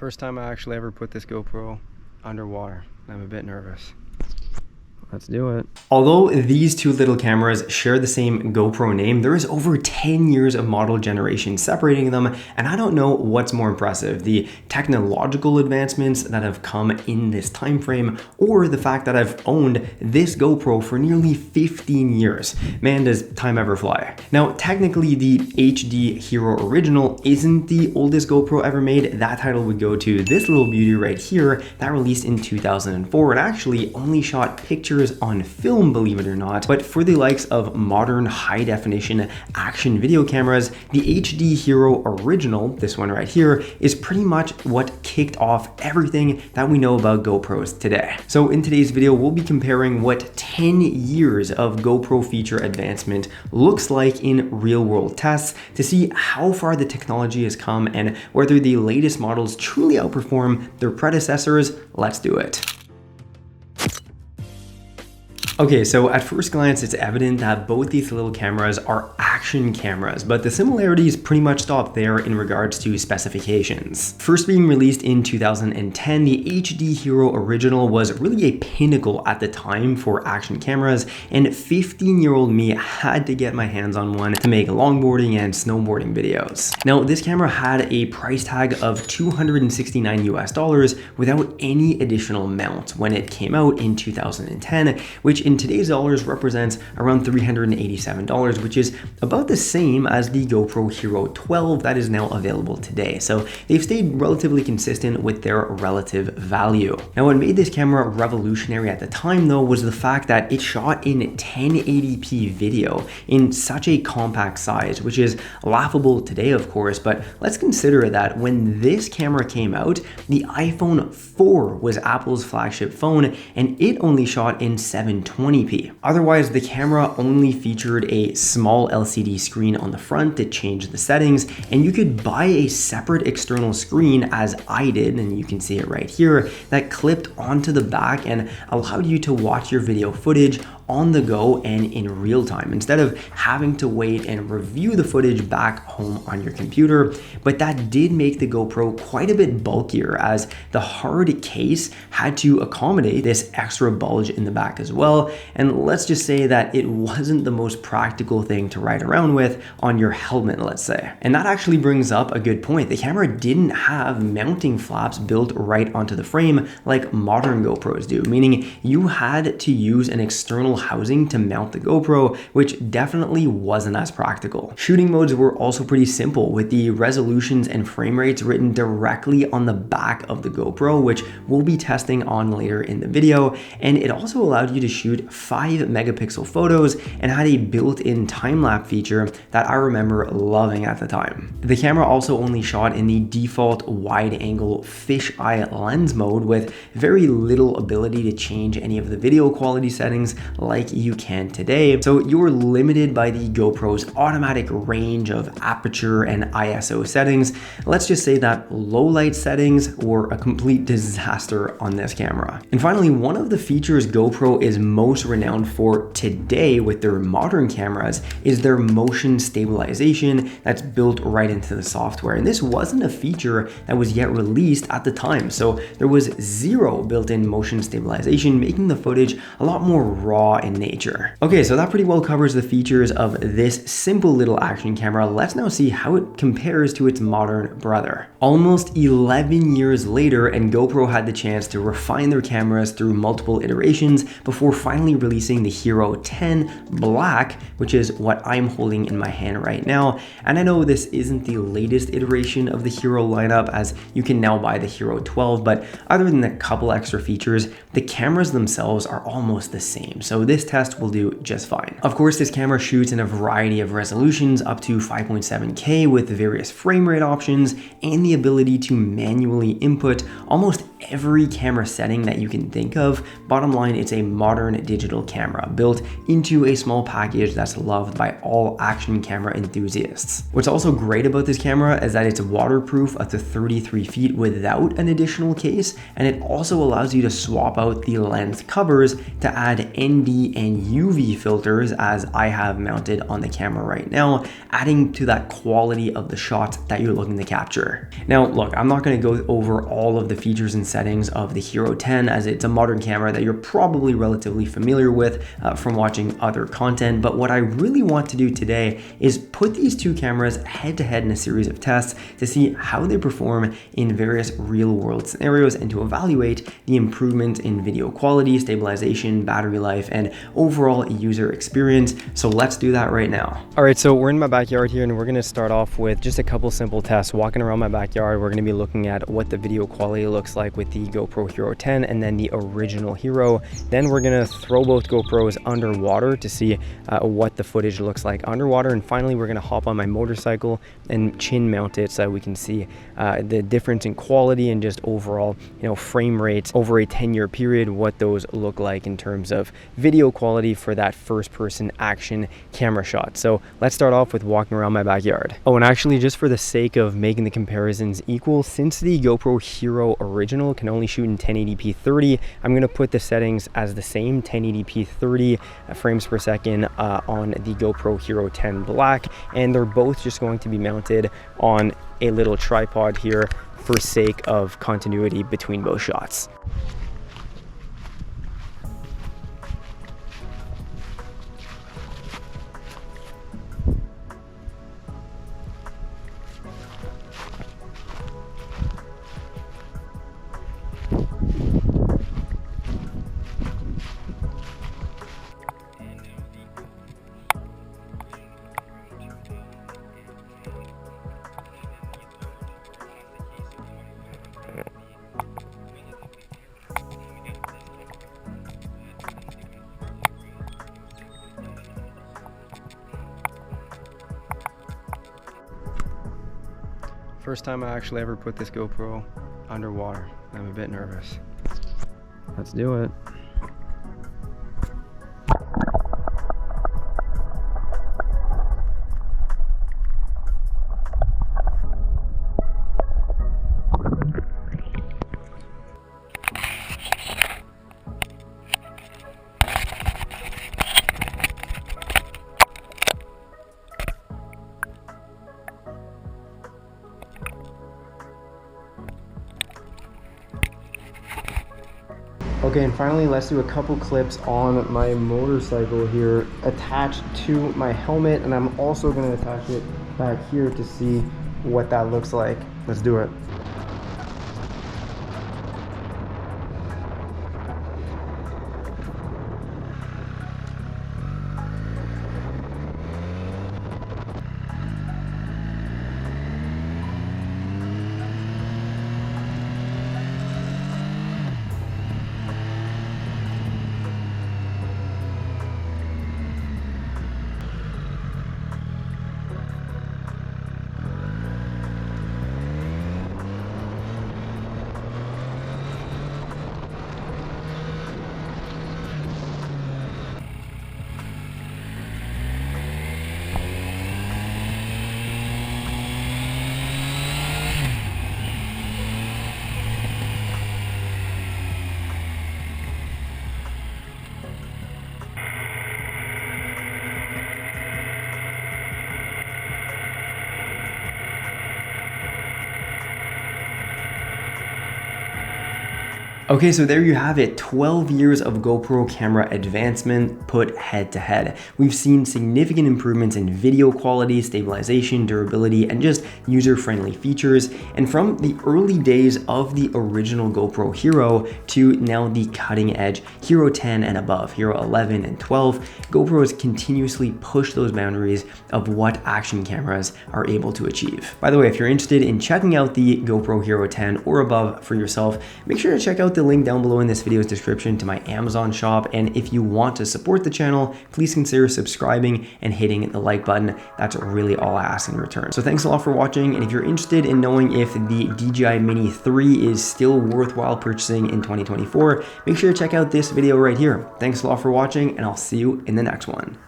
First time I actually ever put this GoPro underwater. I'm a bit nervous. Let's do it. Although these two little cameras share the same GoPro name, there is over 10 years of model generation separating them, and I don't know what's more impressive, the technological advancements that have come in this time frame, or the fact that I've owned this GoPro for nearly 15 years. Man, does time ever fly. Now, technically, the HD Hero Original isn't the oldest GoPro ever made. That title would go to this little beauty right here that released in 2004. It actually only shot pictures on film, believe it or not, but for the likes of modern high definition action video cameras, the HD Hero Original, this one right here, is pretty much what kicked off everything that we know about GoPros today. So in today's video, we'll be comparing what 10 years of GoPro feature advancement looks like in real world tests to see how far the technology has come and whether the latest models truly outperform their predecessors. Let's do it. Okay, so at first glance, it's evident that both these little cameras are action cameras, but the similarities pretty much stop there in regards to specifications. First being released in 2010, the HD Hero Original was really a pinnacle at the time for action cameras, and 15-year-old me had to get my hands on one to make longboarding and snowboarding videos. Now, this camera had a price tag of $269 US without any additional mount when it came out in 2010, which in today's dollars represents around $387, which is about the same as the GoPro Hero 12 that is now available today. So they've stayed relatively consistent with their relative value. Now, what made this camera revolutionary at the time though was the fact that it shot in 1080p video in such a compact size, which is laughable today, of course, but let's consider that when this camera came out, the iPhone 4 was Apple's flagship phone, and it only shot in 720p. Otherwise, the camera only featured a small LCD screen on the front to change the settings, and you could buy a separate external screen, as I did, and you can see it right here, that clipped onto the back and allowed you to watch your video footage on the go and in real time instead of having to wait and review the footage back home on your computer. But that did make the GoPro quite a bit bulkier, as the hard case had to accommodate this extra bulge in the back as well. And let's just say that it wasn't the most practical thing to ride around with on your helmet, let's say. And that actually brings up a good point. The camera didn't have mounting flaps built right onto the frame like modern GoPros do, meaning you had to use an external housing to mount the GoPro, which definitely wasn't as practical. Shooting modes were also pretty simple, with the resolutions and frame rates written directly on the back of the GoPro, which we'll be testing on later in the video. And it also allowed you to shoot 5 megapixel photos and had a built-in time-lapse feature that I remember loving at the time. The camera also only shot in the default wide-angle fisheye lens mode, with very little ability to change any of the video quality settings like you can today. So you're limited by the GoPro's automatic range of aperture and ISO settings. Let's just say that low light settings were a complete disaster on this camera. And finally, one of the features GoPro is most renowned for today with their modern cameras is their motion stabilization that's built right into the software. And this wasn't a feature that was yet released at the time. So there was zero built-in motion stabilization, making the footage a lot more raw in nature. Okay, so that pretty well covers the features of this simple little action camera. Let's now see how it compares to its modern brother. Almost 11 years later, and GoPro had the chance to refine their cameras through multiple iterations before finally releasing the Hero 10 Black, which is what I'm holding in my hand right now. And I know this isn't the latest iteration of the Hero lineup, as you can now buy the Hero 12, but other than a couple extra features, the cameras themselves are almost the same. So this test will do just fine. Of course, this camera shoots in a variety of resolutions up to 5.7K with various frame rate options and the ability to manually input almost every camera setting that you can think of. Bottom line, it's a modern digital camera built into a small package that's loved by all action camera enthusiasts. What's also great about this camera is that it's waterproof up to 33 feet without an additional case, and it also allows you to swap out the lens covers to add ND and UV filters, as I have mounted on the camera right now, adding to that quality of the shot that you're looking to capture. Now look, I'm not going to go over all of the features and settings of the Hero 10, as it's a modern camera that you're probably relatively familiar with from watching other content, but what I really want to do today is put these two cameras head to head in a series of tests to see how they perform in various real world scenarios and to evaluate the improvements in video quality, stabilization, battery life, and overall user experience. So let's do that right now. All right, so we're in my backyard here and we're gonna start off with just a couple simple tests. Walking around my backyard, we're gonna be looking at what the video quality looks like with the GoPro Hero 10 and then the original Hero. Then we're gonna throw both GoPros underwater to see what the footage looks like underwater. And finally, we're gonna hop on my motorcycle and chin mount it so we can see the difference in quality and just overall, frame rates over a 10-year period, what those look like in terms of video quality for that first-person action camera shot. So let's start off with walking around my backyard. Oh, and actually, just for the sake of making the comparisons equal, since the GoPro Hero original can only shoot in 1080p 30, I'm gonna put the settings as the same, 1080p 30 frames per second on the GoPro Hero 10 Black, and they're both just going to be mounted on a little tripod here for sake of continuity between both shots. First time I actually ever put this GoPro underwater. I'm a bit nervous. Let's do it. Okay, and finally, let's do a couple clips on my motorcycle here attached to my helmet, and I'm also going to attach it back here to see what that looks like. Let's do it. Okay, so there you have it, 12 years of GoPro camera advancement put head to head. We've seen significant improvements in video quality, stabilization, durability, and just user-friendly features. And from the early days of the original GoPro Hero to now the cutting edge Hero 10 and above, Hero 11 and 12, GoPro has continuously pushed those boundaries of what action cameras are able to achieve. By the way, if you're interested in checking out the GoPro Hero 10 or above for yourself, make sure to check out the the link down below in this video's description to my Amazon shop, and if you want to support the channel, please consider subscribing and hitting the like button. That's really all I ask in return. So thanks a lot for watching, and if you're interested in knowing if the DJI Mini 3 is still worthwhile purchasing in 2024, make sure to check out this video right here. Thanks a lot for watching, and I'll see you in the next one.